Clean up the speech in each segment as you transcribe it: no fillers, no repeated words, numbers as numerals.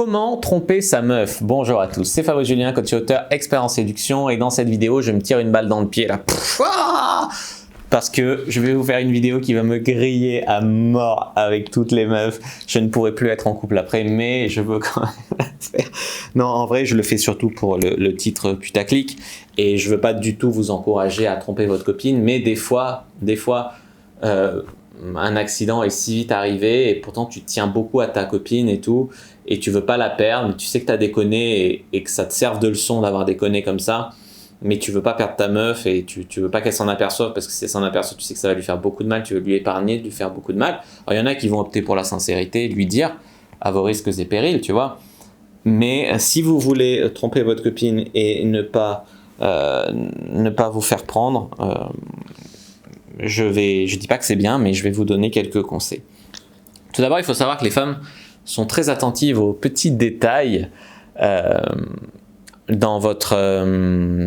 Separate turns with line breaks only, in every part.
Comment tromper sa meuf? Bonjour à tous, c'est Fabrice Julien, coach et auteur, expert en séduction, et dans cette vidéo, je me tire une balle dans le pied là. Parce que je vais vous faire une vidéo qui va me griller à mort avec toutes les meufs. Je ne pourrai plus être en couple après, mais je veux quand même la faire. Non, en vrai, je le fais surtout pour le titre putaclic, et je veux pas du tout vous encourager à tromper votre copine, mais des fois, un accident est si vite arrivé et pourtant tu tiens beaucoup à ta copine et tout et tu veux pas la perdre, mais tu sais que tu as déconné et que ça te serve de leçon d'avoir déconné comme ça, mais tu veux pas perdre ta meuf et tu veux pas qu'elle s'en aperçoive, parce que si elle s'en aperçoit, tu sais que ça va lui faire beaucoup de mal, tu veux lui épargner de lui faire beaucoup de mal. Alors il y en a qui vont opter pour la sincérité, lui dire à vos risques et périls, tu vois, mais si vous voulez tromper votre copine et ne pas vous faire prendre, je dis pas que c'est bien, mais je vais vous donner quelques conseils. Tout d'abord, il faut savoir que les femmes sont très attentives aux petits détails dans votre...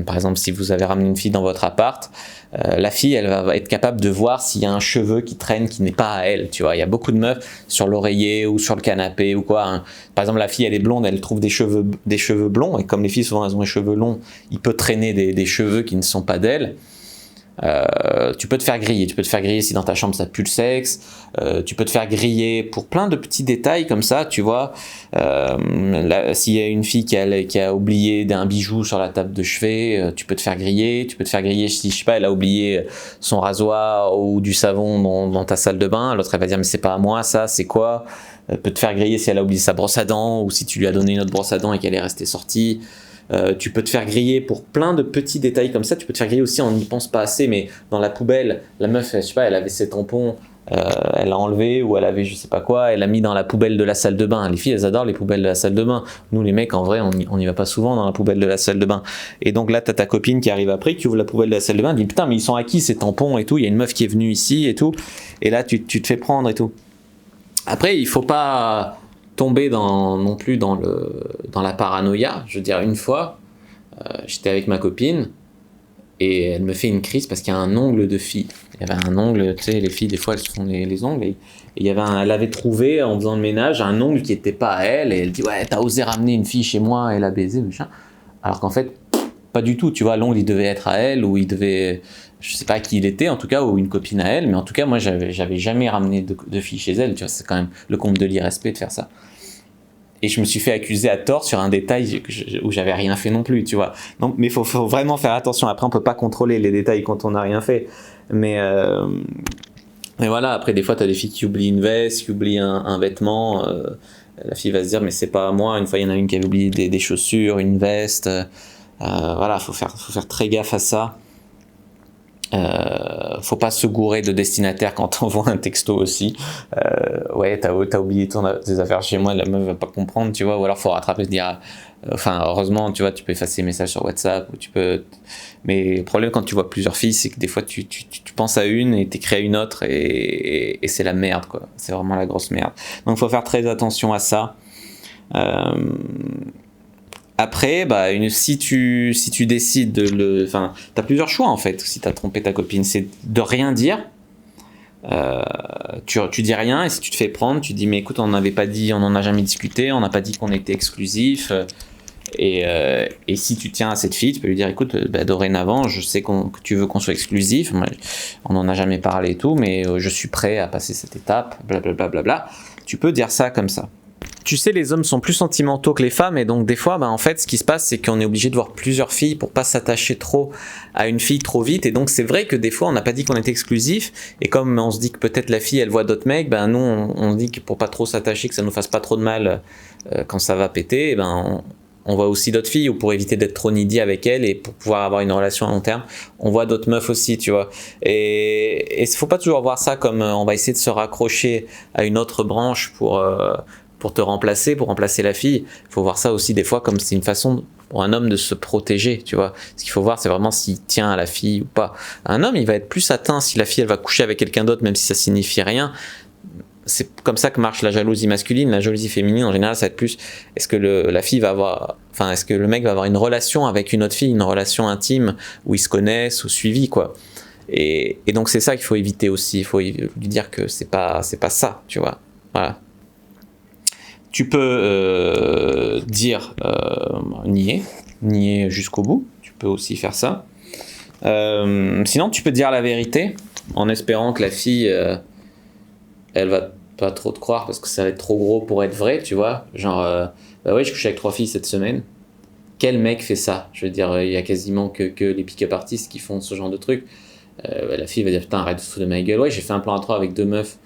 par exemple, si vous avez ramené une fille dans votre appart, la fille, elle va être capable de voir s'il y a un cheveu qui traîne qui n'est pas à elle, tu vois. Il y a beaucoup de meufs sur l'oreiller ou sur le canapé ou quoi, hein. Par exemple, la fille, elle est blonde, elle trouve des cheveux blonds, et comme les filles, souvent, elles ont les cheveux longs, il peut traîner des cheveux qui ne sont pas d'elle. Tu peux te faire griller si dans ta chambre ça pue le sexe, tu peux te faire griller pour plein de petits détails comme ça, tu vois. S'il y a une fille qui a oublié un bijou sur la table de chevet, tu peux te faire griller. Tu peux te faire griller si, je sais pas, elle a oublié son rasoir ou du savon dans ta salle de bain, l'autre elle va dire mais c'est pas à moi ça, c'est quoi. Peut te faire griller si elle a oublié sa brosse à dents, ou si tu lui as donné une autre brosse à dents et qu'elle est restée sortie. Tu peux te faire griller pour plein de petits détails comme ça. Tu peux te faire griller aussi, on n'y pense pas assez, mais dans la poubelle, la meuf, je sais pas, elle avait ses tampons, elle l'a enlevé, ou elle avait je sais pas quoi, elle l'a mis dans la poubelle de la salle de bain. Les filles, elles adorent les poubelles de la salle de bain. Nous les mecs, en vrai, on y va pas souvent dans la poubelle de la salle de bain. Et donc là, t'as ta copine qui arrive après, qui ouvre la poubelle de la salle de bain, elle dit putain mais ils sont à qui ces tampons et tout, il y a une meuf qui est venue ici et tout, et là tu te fais prendre et tout. Après, il faut pas tomber non plus dans la paranoïa. Je veux dire, une fois, j'étais avec ma copine et elle me fait une crise parce qu'il y a un ongle de fille. Il y avait un ongle, tu sais, les filles, des fois, elles se font les ongles. Et elle avait trouvé, en faisant le ménage, un ongle qui n'était pas à elle. Et elle dit, ouais, t'as osé ramener une fille chez moi et la baiser, machin. Alors qu'en fait, pas du tout. Tu vois, l'ongle, il devait être à elle, ou il devait... Je sais pas qui il était, en tout cas, ou une copine à elle, mais en tout cas, moi, j'avais jamais ramené de fille chez elle. Tu vois, c'est quand même le comble de l'irrespect de faire ça. Et je me suis fait accuser à tort sur un détail où j'avais rien fait non plus, tu vois. Donc, mais faut vraiment faire attention. Après, on peut pas contrôler les détails quand on n'a rien fait. Mais voilà, après, des fois, tu as des filles qui oublient une veste, qui oublient un vêtement. La fille va se dire, mais c'est pas à moi. Une fois, il y en a une qui avait oublié des chaussures, une veste. Voilà, faut faire très gaffe à ça. Faut pas se gourer de destinataire quand on voit un texto aussi. Ouais, t'as oublié tes affaires chez moi, la meuf va pas comprendre, tu vois, ou alors faut rattraper, se dire, enfin, heureusement, tu vois, tu peux effacer les messages sur WhatsApp, ou tu peux. Mais le problème quand tu vois plusieurs filles, c'est que des fois tu penses à une et t'écris à une autre, et c'est la merde, quoi. C'est vraiment la grosse merde. Donc faut faire très attention à ça. Après, bah, si tu décides enfin, t'as plusieurs choix en fait. Si t'as trompé ta copine, c'est de rien dire. Tu dis rien, et si tu te fais prendre, tu dis mais écoute, on n'avait pas dit, on n'en a jamais discuté, on n'a pas dit qu'on était exclusif. Et si tu tiens à cette fille, tu peux lui dire écoute, bah, dorénavant, je sais que tu veux qu'on soit exclusif. On n'en a jamais parlé et tout, mais je suis prêt à passer cette étape. Blablabla. Bla, bla, bla. Tu peux dire ça comme ça. Tu sais, les hommes sont plus sentimentaux que les femmes, et donc des fois, bah, en fait, ce qui se passe, c'est qu'on est obligé de voir plusieurs filles pour pas s'attacher trop à une fille trop vite. Et donc c'est vrai que des fois, on n'a pas dit qu'on était exclusif, et comme on se dit que peut-être la fille, elle voit d'autres mecs, bah, nous, on se dit que pour pas trop s'attacher, que ça nous fasse pas trop de mal quand ça va péter, et ben on voit aussi d'autres filles, ou pour éviter d'être trop needy avec elles et pour pouvoir avoir une relation à long terme, on voit d'autres meufs aussi, tu vois. Et faut pas toujours voir ça comme on va essayer de se raccrocher à une autre branche pour te remplacer, pour remplacer la fille. Il faut voir ça aussi des fois comme c'est une façon pour un homme de se protéger, tu vois. Ce qu'il faut voir, c'est vraiment s'il tient à la fille ou pas. Un homme, il va être plus atteint si la fille, elle va coucher avec quelqu'un d'autre, même si ça signifie rien. C'est comme ça que marche la jalousie masculine. La jalousie féminine, en général, ça va être plus, est-ce que la fille va avoir, enfin, est-ce que le mec va avoir une relation avec une autre fille, une relation intime, où ils se connaissent, ou suivi, quoi. Et donc c'est ça qu'il faut éviter aussi. Il faut lui dire que c'est pas ça, tu vois. Voilà. Tu peux dire nier jusqu'au bout. Tu peux aussi faire ça. Sinon, tu peux dire la vérité en espérant que la fille, elle va pas trop te croire parce que ça va être trop gros pour être vrai, tu vois. Genre, bah ouais, je couche avec 3 filles cette semaine. Quel mec fait ça? Je veux dire, il y a quasiment que les pick-up artistes qui font ce genre de truc. Bah, la fille va dire, putain, arrête de te foutre de ma gueule. Ouais, j'ai fait un plan à 3 avec 2 meufs.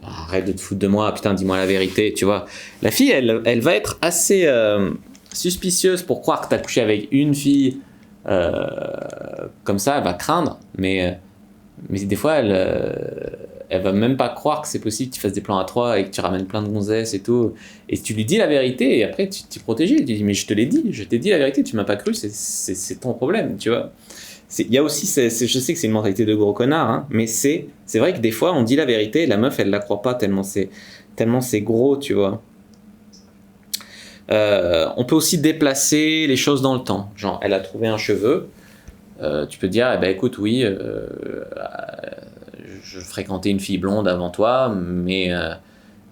Arrête de te foutre de moi, putain, dis-moi la vérité, tu vois. La fille, elle va être assez suspicieuse pour croire que t'as couché avec une fille. Comme ça, elle va craindre, mais des fois, elle va même pas croire que c'est possible que tu fasses des plans à 3 et que tu ramènes plein de gonzesses et tout. Et tu lui dis la vérité, et après, tu t'es protégé. Tu dis, mais je te l'ai dit, je t'ai dit la vérité, tu m'as pas cru, c'est ton problème, tu vois. Il y a aussi, je sais que c'est une mentalité de gros connard, hein, mais c'est vrai que des fois, on dit la vérité, et la meuf, elle la croit pas tellement c'est gros, tu vois. On peut aussi déplacer les choses dans le temps. Genre, elle a trouvé un cheveu. Tu peux dire, eh ben, écoute, oui, je fréquentais une fille blonde avant toi, mais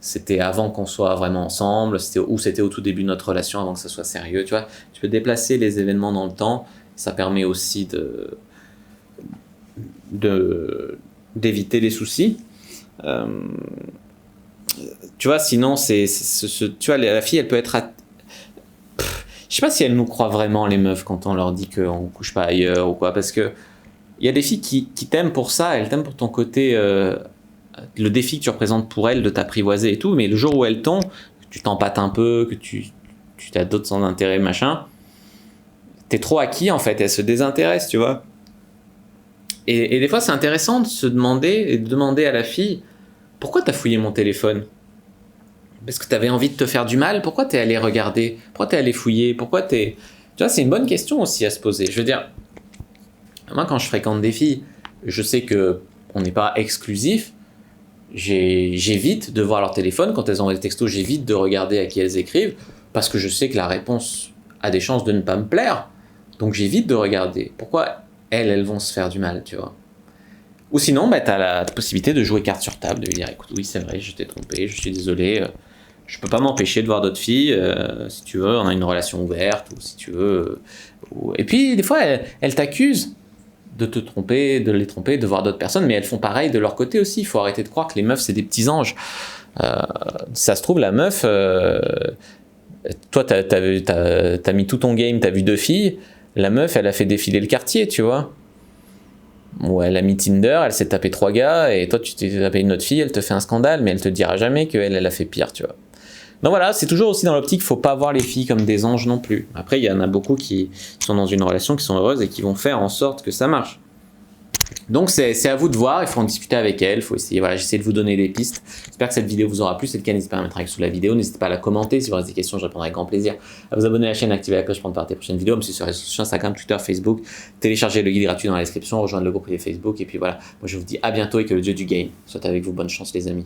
c'était avant qu'on soit vraiment ensemble, c'était au tout début de notre relation, avant que ça soit sérieux, tu vois. Tu peux déplacer les événements dans le temps. Ça permet aussi d'éviter les soucis. Tu vois, sinon, tu vois, la fille, elle peut être... Je sais pas si elles nous croient vraiment, les meufs, quand on leur dit qu'on couche pas ailleurs ou quoi, parce que il y a des filles qui t'aiment pour ça, elles t'aiment pour ton côté, le défi que tu représentes pour elles de t'apprivoiser et tout, mais le jour où elles t'ont, que tu t'empâtes un peu, que tu as d'autres sans intérêt, machin, t'es trop acquis en fait, elles se désintéressent, tu vois. Et des fois, c'est intéressant de se demander, et de demander à la fille, pourquoi t'as fouillé mon téléphone? Parce que t'avais envie de te faire du mal? Pourquoi t'es allé regarder? Pourquoi t'es allé fouiller? Tu vois, c'est une bonne question aussi à se poser. Je veux dire, moi, quand je fréquente des filles, je sais que on n'est pas exclusif. J'évite de voir leur téléphone. Quand elles envoient des textos, j'évite de regarder à qui elles écrivent, parce que je sais que la réponse a des chances de ne pas me plaire. Donc j'évite de regarder. Pourquoi elles vont se faire du mal, tu vois? Ou sinon, bah, t'as la possibilité de jouer carte sur table, de lui dire, écoute, oui, c'est vrai, je t'ai trompé, je suis désolé, je peux pas m'empêcher de voir d'autres filles, si tu veux, on a une relation ouverte, ou si tu veux... Et puis, des fois, elles t'accusent de te tromper, de les tromper, de voir d'autres personnes, mais elles font pareil de leur côté aussi. Il faut arrêter de croire que les meufs, c'est des petits anges. Ça se trouve, la meuf... toi, t'as mis tout ton game, t'as vu 2 filles, la meuf, elle a fait défiler le quartier, tu vois. Ou elle a mis Tinder, elle s'est tapé 3 gars, et toi, tu t'es tapé une autre fille, elle te fait un scandale, mais elle te dira jamais qu'elle, elle a fait pire, tu vois. Donc voilà, c'est toujours aussi dans l'optique, faut pas voir les filles comme des anges non plus. Après, il y en a beaucoup qui sont dans une relation, qui sont heureuses, et qui vont faire en sorte que ça marche. Donc c'est à vous de voir, il faut en discuter avec elle, il faut essayer, voilà, j'essaie de vous donner des pistes. J'espère que cette vidéo vous aura plu, c'est le cas, n'hésitez pas à mettre un like sous la vidéo, n'hésitez pas à la commenter, si vous avez des questions, je répondrai avec grand plaisir. À vous abonner à la chaîne, activer la cloche pour ne pas rater les prochaines vidéos, me suivre sur les réseaux sociaux, Instagram, Twitter, Facebook, télécharger le guide gratuit dans la description, rejoindre le groupe privé Facebook, et puis voilà, moi je vous dis à bientôt et que le dieu du game soit avec vous, bonne chance les amis.